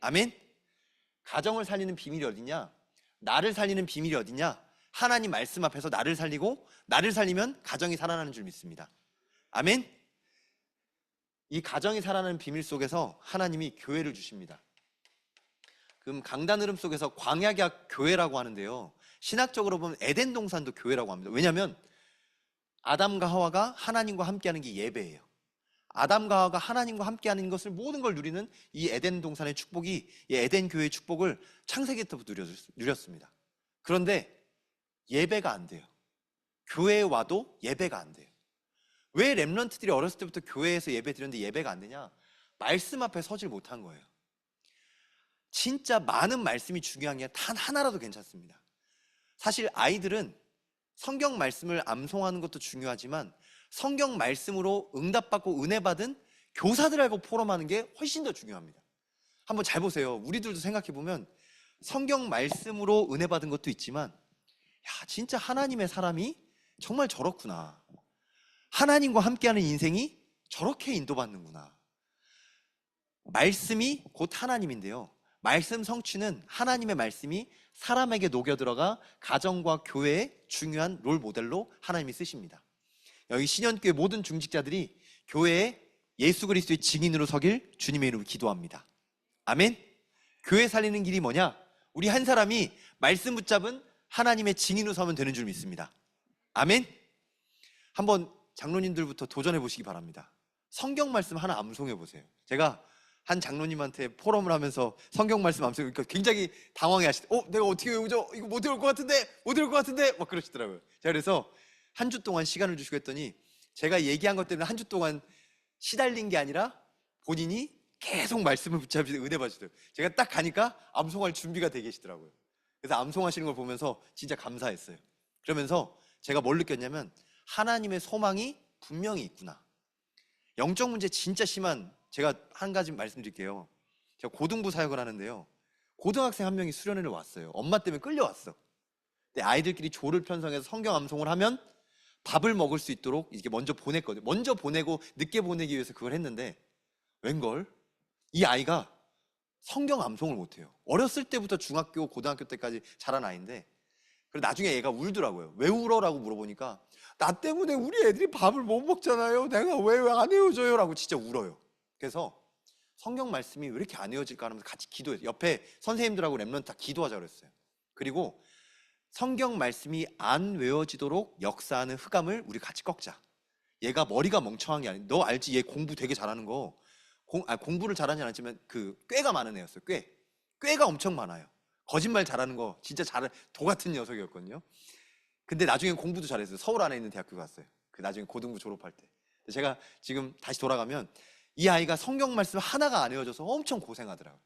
아멘. 가정을 살리는 비밀이 어디냐? 나를 살리는 비밀이 어디냐? 하나님 말씀 앞에서 나를 살리고, 나를 살리면 가정이 살아나는 줄 믿습니다. 아멘. 이 가정이 살아나는 비밀 속에서 하나님이 교회를 주십니다. 그럼 강단 흐름 속에서 광야계약 교회라고 하는데요, 신학적으로 보면 에덴 동산도 교회라고 합니다. 왜냐하면 아담과 하와가 하나님과 함께하는 게 예배예요. 아담과 하와가 하나님과 함께하는 것을, 모든 걸 누리는 이 에덴 동산의 축복이, 이 에덴 교회의 축복을 창세기 때부터 누렸습니다. 그런데 예배가 안 돼요. 교회에 와도 예배가 안 돼요. 왜 렘넌트들이 어렸을 때부터 교회에서 예배 드렸는데 예배가 안 되냐? 말씀 앞에 서질 못한 거예요. 진짜 많은 말씀이 중요한 게 단 하나라도 괜찮습니다. 사실 아이들은 성경 말씀을 암송하는 것도 중요하지만 성경 말씀으로 응답받고 은혜 받은 교사들하고 포럼하는 게 훨씬 더 중요합니다. 한번 잘 보세요. 우리들도 생각해 보면 성경 말씀으로 은혜 받은 것도 있지만, 야, 진짜 하나님의 사람이 정말 저렇구나, 하나님과 함께하는 인생이 저렇게 인도받는구나. 말씀이 곧 하나님인데요, 말씀 성취는 하나님의 말씀이 사람에게 녹여들어가 가정과 교회의 중요한 롤 모델로 하나님이 쓰십니다. 여기 신현교회 모든 중직자들이 교회에 예수 그리스도의 증인으로 서길 주님의 이름으로 기도합니다. 아멘. 교회 살리는 길이 뭐냐? 우리 한 사람이 말씀 붙잡은 하나님의 증인으로 서면 되는 줄 믿습니다. 아멘. 한번 장로님들부터 도전해 보시기 바랍니다. 성경 말씀 하나 암송해 보세요. 제가 한 장로님한테 포럼을 하면서 성경 말씀 암송하니까 굉장히 당황해 하시대. 내가 어떻게 외우죠? 이거 못 외울 것 같은데, 못 외울 것 같은데 막 그러시더라고요. 제가 그래서 한 주 동안 시간을 주시고 했더니, 제가 얘기한 것 때문에 한 주 동안 시달린 게 아니라 본인이 계속 말씀을 붙잡으시고 은혜 받으시더라고요. 제가 딱 가니까 암송할 준비가 되어 계시더라고요. 그래서 암송하시는 걸 보면서 진짜 감사했어요. 그러면서 제가 뭘 느꼈냐면, 하나님의 소망이 분명히 있구나. 영적 문제 진짜 심한, 제가 한 가지 말씀드릴게요. 제가 고등부 사역을 하는데요, 고등학생 한 명이 수련회를 왔어요. 엄마 때문에 끌려왔어. 근데 아이들끼리 조를 편성해서 성경 암송을 하면 밥을 먹을 수 있도록 이렇게 먼저 보냈거든요. 먼저 보내고 늦게 보내기 위해서 그걸 했는데, 웬걸 이 아이가 성경 암송을 못해요. 어렸을 때부터 중학교, 고등학교 때까지 자란 아이인데, 그리고 나중에 얘가 울더라고요. 왜 울어라고 물어보니까, 나 때문에 우리 애들이 밥을 못 먹잖아요. 내가 왜 안 헤어져요? 라고 진짜 울어요. 그래서 성경 말씀이 왜 이렇게 안 헤어질까 하면서 같이 기도해요. 옆에 선생님들하고 렘넌트 다 기도하자 그랬어요. 그리고 성경 말씀이 안 외워지도록 역사하는 흑암을 우리 같이 꺾자. 얘가 머리가 멍청한 게 아니야. 너 알지? 얘 공부 되게 잘하는 거. 공부를 잘하진 않지만 그 꾀가 많은 애였어요. 꾀가 엄청 많아요. 거짓말 잘하는 거 진짜 도 같은 녀석이었거든요. 근데 나중에 공부도 잘했어요. 서울 안에 있는 대학교 갔어요. 그 나중에 고등부 졸업할 때. 제가 지금 다시 돌아가면 이 아이가 성경 말씀 하나가 안 외워져서 엄청 고생하더라고요.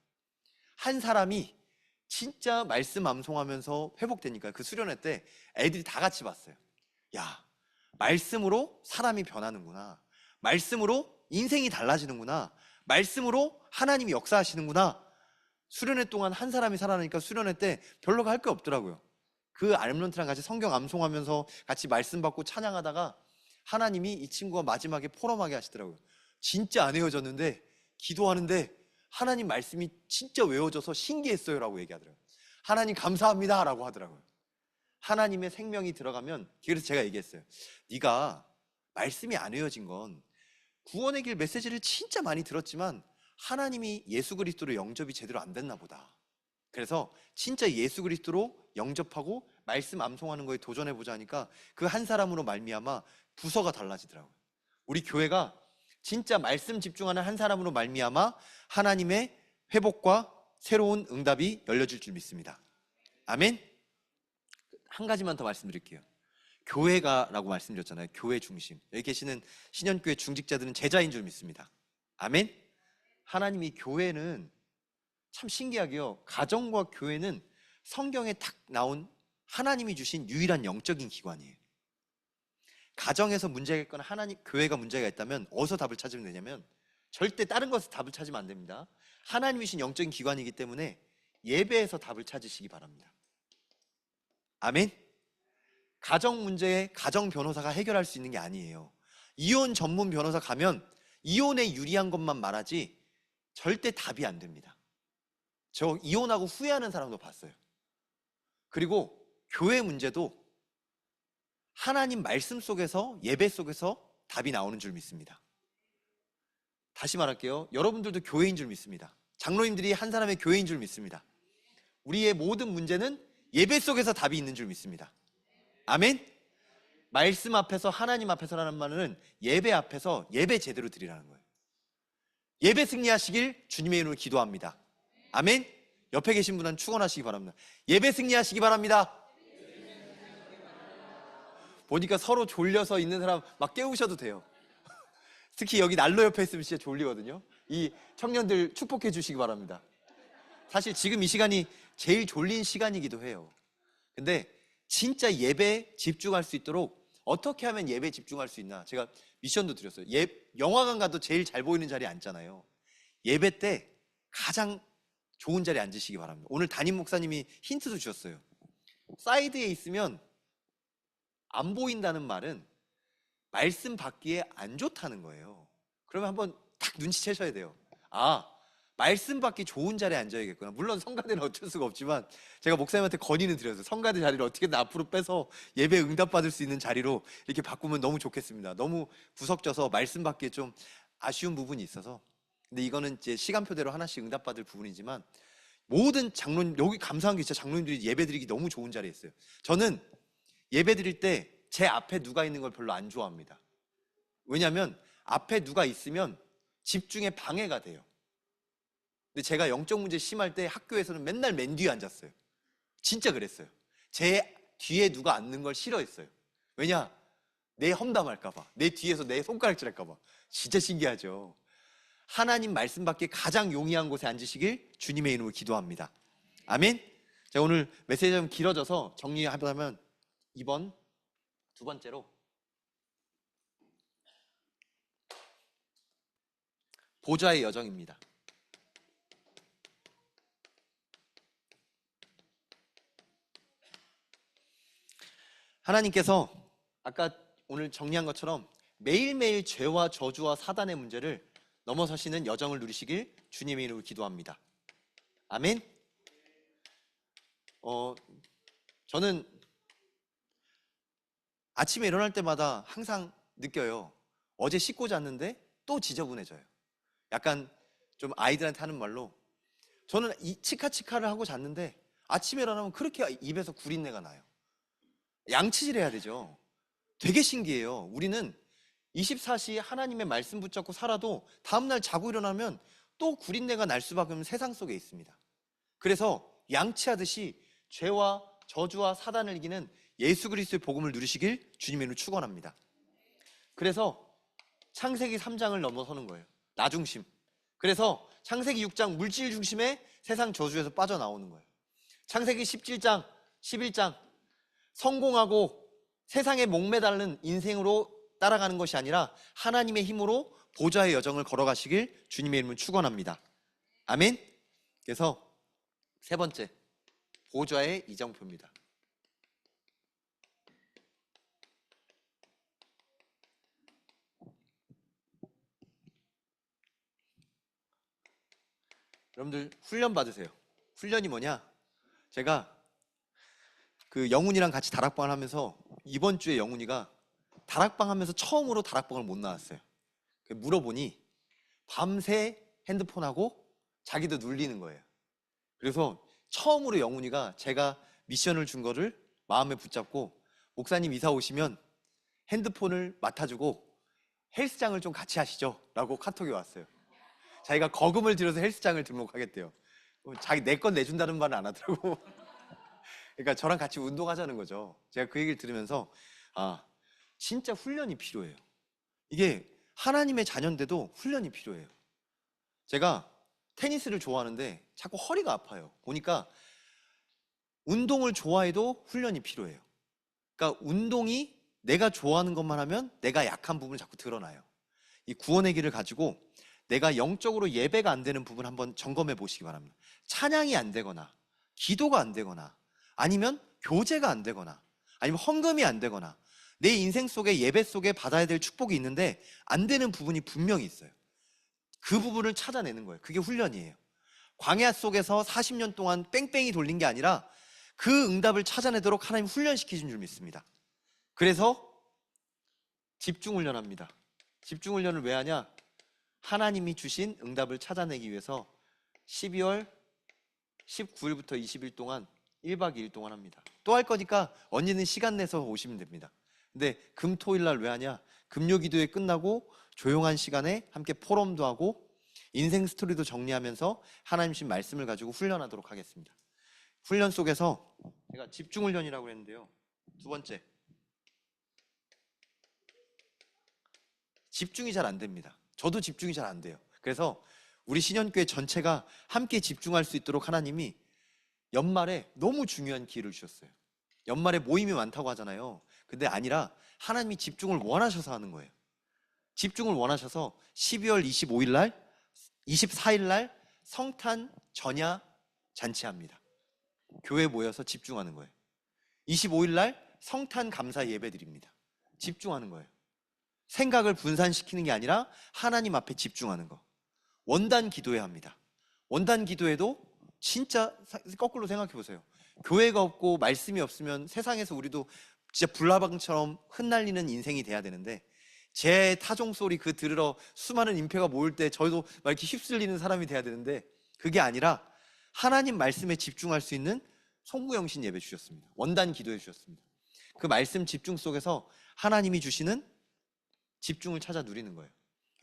한 사람이 진짜 말씀 암송하면서 회복되니까 그 수련회 때 애들이 다 같이 봤어요. 야, 말씀으로 사람이 변하는구나. 말씀으로 인생이 달라지는구나. 말씀으로 하나님이 역사하시는구나. 수련회 동안 한 사람이 살아나니까 수련회 때 별로 할 게 없더라고요. 그 알몬트랑 같이 성경 암송하면서 같이 말씀 받고 찬양하다가 하나님이 이 친구가 마지막에 포럼하게 하시더라고요. 진짜 안 헤어졌는데 기도하는데 하나님 말씀이 진짜 외워져서 신기했어요 라고 얘기하더라고요. 하나님 감사합니다 라고 하더라고요. 하나님의 생명이 들어가면, 그래서 제가 얘기했어요. 네가 말씀이 안 외워진 건 구원의 길 메시지를 진짜 많이 들었지만 하나님이 예수 그리스도로 영접이 제대로 안 됐나 보다. 그래서 진짜 예수 그리스도로 영접하고 말씀 암송하는 거에 도전해보자 하니까 그 한 사람으로 말미암아 부서가 달라지더라고요. 우리 교회가 진짜 말씀 집중하는 한 사람으로 말미암아 하나님의 회복과 새로운 응답이 열려질 줄 믿습니다. 아멘. 한 가지만 더 말씀드릴게요. 교회가라고 말씀드렸잖아요. 교회 중심. 여기 계시는 신현교회 중직자들은 제자인 줄 믿습니다. 아멘. 하나님이 교회는 참 신기하게요. 가정과 교회는 성경에 딱 나온 하나님이 주신 유일한 영적인 기관이에요. 가정에서 문제가 있거나 교회가 문제가 있다면 어디서 답을 찾으면 되냐면 절대 다른 것에서 답을 찾으면 안 됩니다. 하나님이 주신 영적인 기관이기 때문에 예배에서 답을 찾으시기 바랍니다. 아멘. 가정 문제에 가정 변호사가 해결할 수 있는 게 아니에요. 이혼 전문 변호사 가면 이혼에 유리한 것만 말하지 절대 답이 안 됩니다. 저 이혼하고 후회하는 사람도 봤어요. 그리고 교회 문제도 하나님 말씀 속에서, 예배 속에서 답이 나오는 줄 믿습니다. 다시 말할게요. 여러분들도 교회인 줄 믿습니다. 장로님들이 한 사람의 교회인 줄 믿습니다. 우리의 모든 문제는 예배 속에서 답이 있는 줄 믿습니다. 아멘. 말씀 앞에서, 하나님 앞에서라는 말은 예배 앞에서 예배 제대로 드리라는 거예요. 예배 승리하시길 주님의 이름으로 기도합니다. 아멘. 옆에 계신 분은 축원하시기 바랍니다. 예배 승리하시기 바랍니다. 보니까 서로 졸려서 있는 사람 막 깨우셔도 돼요. 특히 여기 난로 옆에 있으면 진짜 졸리거든요. 이 청년들 축복해 주시기 바랍니다. 사실 지금 이 시간이 제일 졸린 시간이기도 해요. 근데 진짜 예배에 집중할 수 있도록 어떻게 하면 예배에 집중할 수 있나, 제가 미션도 드렸어요. 영화관 가도 제일 잘 보이는 자리에 앉잖아요. 예배 때 가장 좋은 자리에 앉으시기 바랍니다. 오늘 담임 목사님이 힌트도 주셨어요. 사이드에 있으면 안 보인다는 말은 말씀 받기에 안 좋다는 거예요. 그러면 한번 딱 눈치채셔야 돼요. 아, 말씀 받기 좋은 자리에 앉아야겠구나. 물론 성가대는 어쩔 수가 없지만 제가 목사님한테 건의는 드렸어요. 성가대 자리를 어떻게든 앞으로 빼서 예배 응답받을 수 있는 자리로 이렇게 바꾸면 너무 좋겠습니다. 너무 구석져서 말씀 받기에 좀 아쉬운 부분이 있어서. 근데 이거는 이제 시간표대로 하나씩 응답받을 부분이지만 모든 장로님, 여기 감사한 게 진짜 장로님들이 예배 드리기 너무 좋은 자리에 있어요. 저는 예배 드릴 때 제 앞에 누가 있는 걸 별로 안 좋아합니다. 왜냐하면 앞에 누가 있으면 집중에 방해가 돼요. 근데 제가 영적 문제 심할 때 학교에서는 맨날 맨 뒤에 앉았어요. 진짜 그랬어요. 제 뒤에 누가 앉는 걸 싫어했어요. 왜냐? 내 험담할까봐, 내 뒤에서 내 손가락질할까봐. 진짜 신기하죠. 하나님 말씀 받기에 가장 용이한 곳에 앉으시길 주님의 이름으로 기도합니다. 아멘. 자, 오늘 메시지가 좀 길어져서 정리하자면 2번, 두 번째로 보좌의 여정입니다. 하나님께서 아까 오늘 정리한 것처럼 매일매일 죄와 저주와 사단의 문제를 넘어서시는 여정을 누리시길 주님의 이름으로 기도합니다. 아멘. 저는 아침에 일어날 때마다 항상 느껴요. 어제 씻고 잤는데 또 지저분해져요. 약간 좀 아이들한테 하는 말로, 저는 이 치카치카를 하고 잤는데 아침에 일어나면 그렇게 입에서 구린내가 나요. 양치질 해야 되죠. 되게 신기해요. 우리는 24시 하나님의 말씀 붙잡고 살아도 다음날 자고 일어나면 또 구린내가 날 수밖에 없는 세상 속에 있습니다. 그래서 양치하듯이 죄와 저주와 사단을 이기는 예수 그리스도의 복음을 누리시길 주님의 이름으로 축원합니다. 그래서 창세기 3장을 넘어서는 거예요. 나 중심. 그래서 창세기 6장 물질 중심의 세상 저주에서 빠져나오는 거예요. 창세기 17장, 11장 성공하고 세상에 목매달는 인생으로 따라가는 것이 아니라 하나님의 힘으로 보좌의 여정을 걸어가시길 주님의 이름으로 축원합니다. 아멘. 그래서 세 번째, 보좌의 이정표입니다. 여러분들 훈련 받으세요. 훈련이 뭐냐? 제가 그 영훈이랑 같이 다락방을 하면서 이번 주에 영훈이가 다락방 하면서 처음으로 다락방을 못 나왔어요. 물어보니 밤새 핸드폰하고 자기도 눌리는 거예요. 그래서 처음으로 영훈이가 제가 미션을 준 거를 마음에 붙잡고, 목사님 이사 오시면 핸드폰을 맡아주고 헬스장을 좀 같이 하시죠 라고 카톡이 왔어요. 자기가 거금을 들여서 헬스장을 등록하겠대요. 자기 내 건 내준다는 말은 안 하더라고. 그러니까 저랑 같이 운동하자는 거죠. 제가 그 얘기를 들으면서 진짜 훈련이 필요해요. 이게 하나님의 자녀인데도 훈련이 필요해요. 제가 테니스를 좋아하는데 자꾸 허리가 아파요. 보니까 운동을 좋아해도 훈련이 필요해요. 그러니까 운동이 내가 좋아하는 것만 하면 내가 약한 부분을 자꾸 드러나요. 이 구원의 길을 가지고 내가 영적으로 예배가 안 되는 부분 한번 점검해 보시기 바랍니다. 찬양이 안 되거나 기도가 안 되거나 아니면 교제가 안 되거나 아니면 헌금이 안 되거나 내 인생 속에 예배 속에 받아야 될 축복이 있는데 안 되는 부분이 분명히 있어요. 그 부분을 찾아내는 거예요. 그게 훈련이에요. 광야 속에서 40년 동안 뺑뺑이 돌린 게 아니라 그 응답을 찾아내도록 하나님 훈련시키신 줄 믿습니다. 그래서 집중 훈련합니다. 집중 훈련을 왜 하냐? 하나님이 주신 응답을 찾아내기 위해서 12월 19일부터 20일 동안 1박 2일 동안 합니다. 또 할 거니까 언니는 시간 내서 오시면 됩니다. 근데 금, 토, 일 날 왜 하냐? 금요 기도회 끝나고 조용한 시간에 함께 포럼도 하고 인생 스토리도 정리하면서 하나님 주신 말씀을 가지고 훈련하도록 하겠습니다. 훈련 속에서 제가 집중 훈련이라고 했는데요. 두 번째, 집중이 잘 안 됩니다. 저도 집중이 잘 안 돼요. 그래서 우리 신현교회 전체가 함께 집중할 수 있도록 하나님이 연말에 너무 중요한 기회를 주셨어요. 연말에 모임이 많다고 하잖아요. 근데 아니라 하나님이 집중을 원하셔서 하는 거예요. 집중을 원하셔서 12월 25일 날, 24일 날 성탄 전야 잔치합니다. 교회 모여서 집중하는 거예요. 25일 날 성탄 감사 예배 드립니다. 집중하는 거예요. 생각을 분산시키는 게 아니라 하나님 앞에 집중하는 거. 원단 기도해야 합니다. 원단 기도에도 진짜 거꾸로 생각해 보세요. 교회가 없고 말씀이 없으면 세상에서 우리도 진짜 불나방처럼 흩날리는 인생이 돼야 되는데, 제 타종 소리 그 들으러 수많은 인표가 모일 때 저희도 막 이렇게 휩쓸리는 사람이 돼야 되는데, 그게 아니라 하나님 말씀에 집중할 수 있는 송구영신 예배 주셨습니다. 원단 기도해 주셨습니다. 그 말씀 집중 속에서 하나님이 주시는 집중을 찾아 누리는 거예요.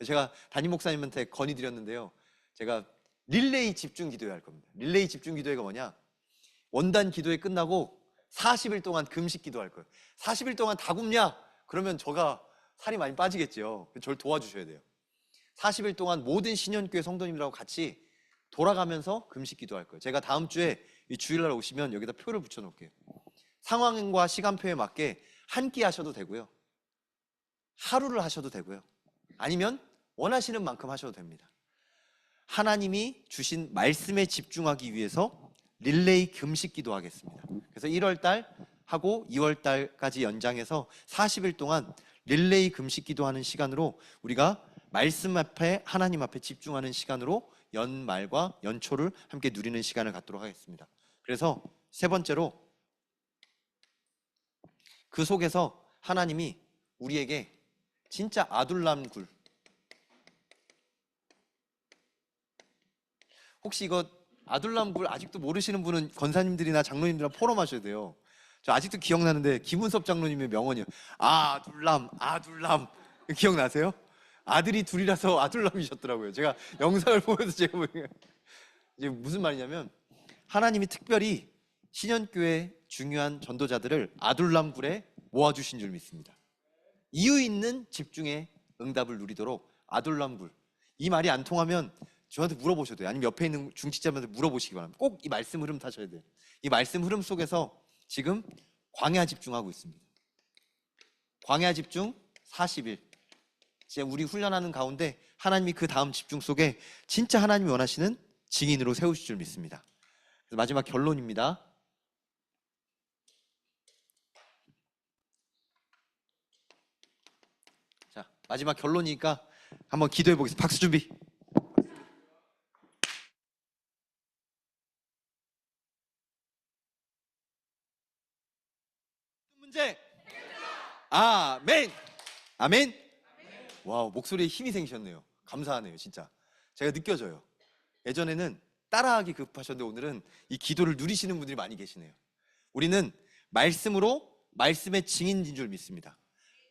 제가 담임 목사님한테 건의드렸는데요. 제가 릴레이 집중 기도회 할 겁니다. 릴레이 집중 기도회가 뭐냐? 원단 기도회 끝나고 40일 동안 금식 기도할 거예요. 40일 동안 다 굶냐? 그러면 제가 살이 많이 빠지겠죠. 저를 도와주셔야 돼요. 40일 동안 모든 신현교회 성도님들하고 같이 돌아가면서 금식 기도할 거예요. 제가 다음 주에 이 주일날 오시면 여기다 표를 붙여놓을게요. 상황과 시간표에 맞게 한 끼 하셔도 되고요. 하루를 하셔도 되고요. 아니면 원하시는 만큼 하셔도 됩니다. 하나님이 주신 말씀에 집중하기 위해서 릴레이 금식 기도하겠습니다. 그래서 1월달 하고 2월달까지 연장해서 40일 동안 릴레이 금식 기도하는 시간으로 우리가 말씀 앞에 하나님 앞에 집중하는 시간으로 연말과 연초를 함께 누리는 시간을 갖도록 하겠습니다. 그래서 세 번째로 그 속에서 하나님이 우리에게 진짜 아둘람 굴, 혹시 이거 아둘람 굴 아직도 모르시는 분은 권사님들이나 장로님들이랑 포럼하셔야 돼요. 저 아직도 기억나는데 김은섭 장로님의 명언이에요. 아둘람 아둘람, 기억나세요? 아들이 둘이라서 아둘람이셨더라고요. 제가 영상을 보면서 제가 보니까 이제 무슨 말이냐면, 하나님이 특별히 신현교회 중요한 전도자들을 아둘람 굴에 모아주신 줄 믿습니다. 이유 있는 집중의 응답을 누리도록 아둘람 굴. 이 말이 안 통하면 저한테 물어보셔도 돼요. 아니면 옆에 있는 중직자분한테 물어보시기 바랍니다. 꼭 이 말씀 흐름 타셔야 돼요. 이 말씀 흐름 속에서 지금 광야 집중하고 있습니다. 광야 집중 40일. 이제 우리 훈련하는 가운데 하나님이 그 다음 집중 속에 진짜 하나님이 원하시는 증인으로 세우실 줄 믿습니다. 그래서 마지막 결론입니다. 자, 마지막 결론이니까 한번 기도해 보겠습니다. 박수 준비. 문제. 아멘. 아멘. 와우, 목소리에 힘이 생기셨네요. 감사하네요, 진짜. 제가 느껴져요. 예전에는 따라하기 급하셨는데 오늘은 이 기도를 누리시는 분들이 많이 계시네요. 우리는 말씀으로 말씀의 증인인 줄 믿습니다.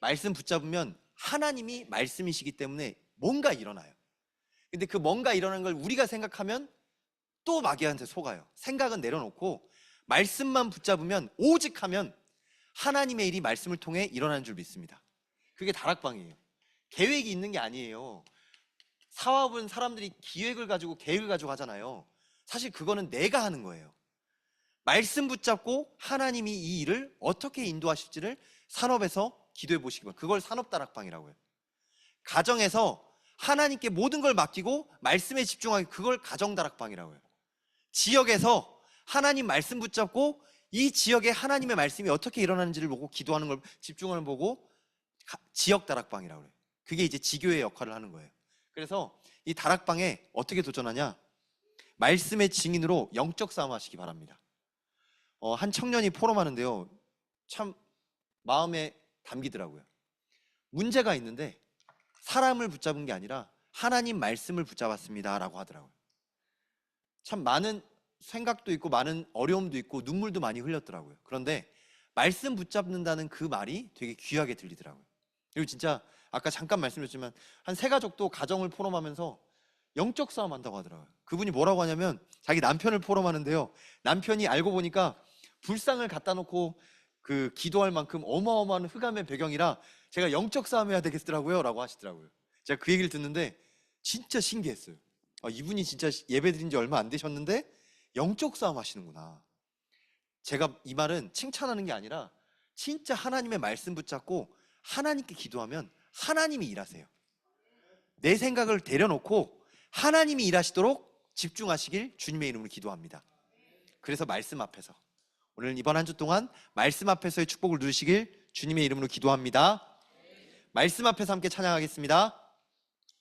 말씀 붙잡으면 하나님이 말씀이시기 때문에 뭔가 일어나요. 근데 그 뭔가 일어나는 걸 우리가 생각하면 또 마귀한테 속아요. 생각은 내려놓고 말씀만 붙잡으면 오직 하면 하나님의 일이 말씀을 통해 일어나는 줄 믿습니다. 그게 다락방이에요. 계획이 있는 게 아니에요. 사업은 사람들이 기획을 가지고 계획을 가지고 하잖아요. 사실 그거는 내가 하는 거예요. 말씀 붙잡고 하나님이 이 일을 어떻게 인도하실지를 산업에서 기도해 보시기 바랍니다. 그걸 산업다락방이라고 해요. 가정에서 하나님께 모든 걸 맡기고 말씀에 집중하기, 그걸 가정다락방이라고 해요. 지역에서 하나님 말씀 붙잡고 이 지역에 하나님의 말씀이 어떻게 일어나는지를 보고 기도하는 걸 집중하는 보고 지역다락방이라고 해요. 그게 이제 지교의 역할을 하는 거예요. 그래서 이 다락방에 어떻게 도전하냐? 말씀의 증인으로 영적 싸움 하시기 바랍니다. 한 청년이 포럼하는데요, 참 마음에 담기더라고요. 문제가 있는데 사람을 붙잡은 게 아니라 하나님 말씀을 붙잡았습니다 라고 하더라고요. 참 많은 생각도 있고 많은 어려움도 있고 눈물도 많이 흘렸더라고요. 그런데 말씀 붙잡는다는 그 말이 되게 귀하게 들리더라고요. 그리고 진짜 아까 잠깐 말씀드렸지만 한 세 가족도 가정을 포럼하면서 영적 싸움 한다고 하더라고요. 그분이 뭐라고 하냐면 자기 남편을 포럼하는데요, 남편이 알고 보니까 불상을 갖다 놓고 그 기도할 만큼 어마어마한 흑암의 배경이라 제가 영적 싸움 해야 되겠더라고요 라고 하시더라고요. 제가 그 얘기를 듣는데 진짜 신기했어요. 이분이 진짜 예배 드린 지 얼마 안 되셨는데 영적 싸움 하시는구나. 제가 이 말은 칭찬하는 게 아니라 진짜 하나님의 말씀 붙잡고 하나님께 기도하면 하나님이 일하세요. 내 생각을 내려놓고 하나님이 일하시도록 집중하시길 주님의 이름으로 기도합니다. 그래서 말씀 앞에서 오늘 이번 한 주 동안 말씀 앞에서의 축복을 누리시길 주님의 이름으로 기도합니다. 말씀 앞에서 함께 찬양하겠습니다.